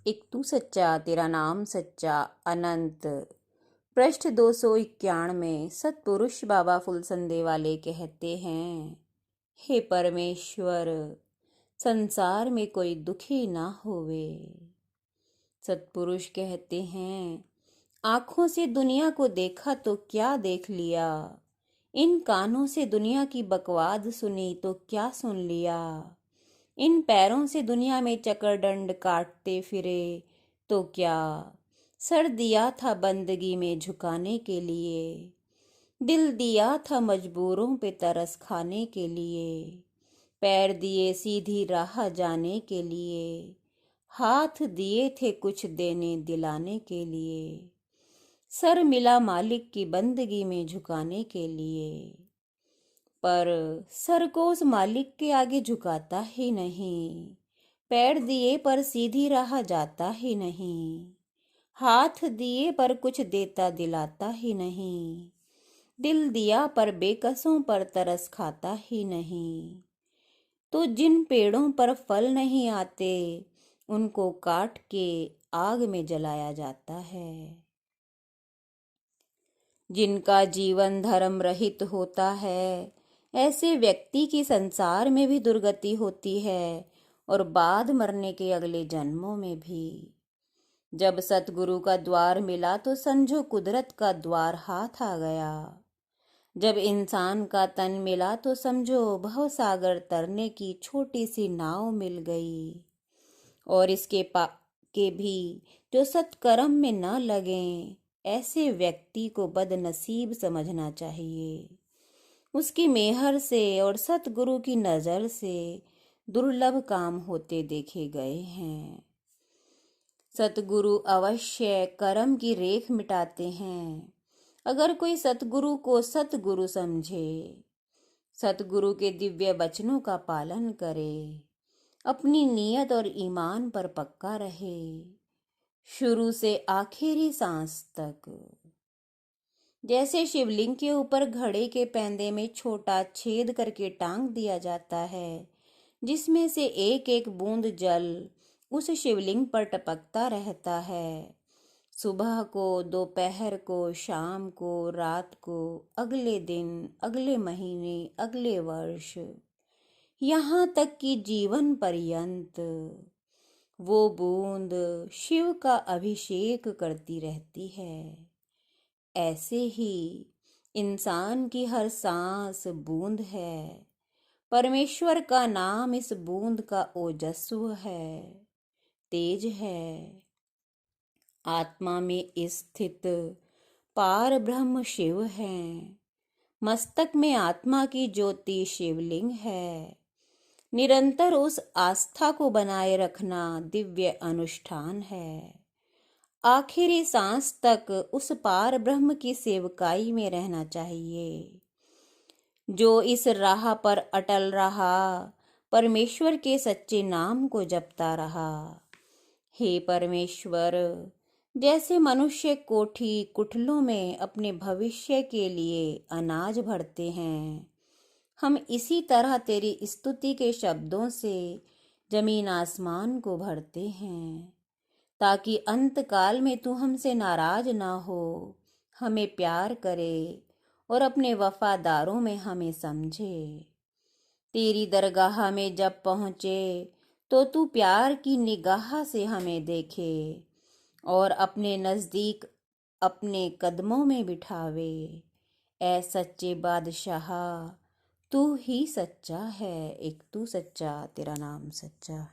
एक तू सच्चा तेरा नाम सच्चा अनंत। पृष्ठ 291 सतपुरुष बाबा फुलसंदे वाले कहते हैं, हे परमेश्वर, संसार में कोई दुखी ना होवे। सतपुरुष कहते हैं, आंखों से दुनिया को देखा तो क्या देख लिया, इन कानों से दुनिया की बकवाद सुनी तो क्या सुन लिया, इन पैरों से दुनिया में चकरदंड काटते फिरे तो क्या, सर दिया था बंदगी में झुकाने के लिए, दिल दिया था मजबूरों पे तरस खाने के लिए, पैर दिए सीधी राह जाने के लिए, हाथ दिए थे कुछ देने दिलाने के लिए, सर मिला मालिक की बंदगी में झुकाने के लिए, पर सर को उस मालिक के आगे झुकाता ही नहीं, पैर दिए पर सीधी राह जाता ही नहीं, हाथ दिए पर कुछ देता दिलाता ही नहीं, दिल दिया पर बेकसों पर तरस खाता ही नहीं। तो जिन पेड़ों पर फल नहीं आते उनको काट के आग में जलाया जाता है। जिनका जीवन धर्म रहित होता है, ऐसे व्यक्ति की संसार में भी दुर्गति होती है और बाद मरने के अगले जन्मों में भी। जब सतगुरु का द्वार मिला तो समझो कुदरत का द्वार हाथ आ गया। जब इंसान का तन मिला तो समझो भव सागर तरने की छोटी सी नाव मिल गई। और इसके के भी जो सत्कर्म में न लगें, ऐसे व्यक्ति को बदनसीब समझना चाहिए। उसकी मेहर से और सतगुरु की नज़र से दुर्लभ काम होते देखे गए हैं। सतगुरु अवश्य कर्म की रेख मिटाते हैं। अगर कोई सतगुरु को सतगुरु समझे, सतगुरु के दिव्य वचनों का पालन करे, अपनी नीयत और ईमान पर पक्का रहे, शुरू से आखिरी सांस तक। जैसे शिवलिंग के ऊपर घड़े के पैंदे में छोटा छेद करके टांग दिया जाता है, जिसमें से एक एक बूंद जल उस शिवलिंग पर टपकता रहता है। सुबह को, दोपहर को, शाम को, रात को, अगले दिन, अगले महीने, अगले वर्ष, यहाँ तक कि जीवन पर्यंत वो बूंद शिव का अभिषेक करती रहती है। ऐसे ही इंसान की हर सांस बूंद है। परमेश्वर का नाम इस बूंद का ओजस्व है, तेज है। आत्मा में स्थित पार ब्रह्म शिव हैं। मस्तक में आत्मा की ज्योति शिवलिंग है। निरंतर उस आस्था को बनाए रखना दिव्य अनुष्ठान है। आखिरी सांस तक उस पार ब्रह्म की सेवकाई में रहना चाहिए। जो इस राह पर अटल रहा, परमेश्वर के सच्चे नाम को जपता रहा। हे परमेश्वर, जैसे मनुष्य कोठी कुठलों में अपने भविष्य के लिए अनाज भरते हैं, हम इसी तरह तेरी स्तुति के शब्दों से जमीन आसमान को भरते हैं, ताकि अंत काल में तू हमसे नाराज ना हो, हमें प्यार करे और अपने वफादारों में हमें समझे। तेरी दरगाह में जब पहुँचे तो तू प्यार की निगाह से हमें देखे और अपने नज़दीक अपने कदमों में बिठावे। ऐ सच्चे बादशाह, तू ही सच्चा है, एक तू सच्चा तेरा नाम सच्चा।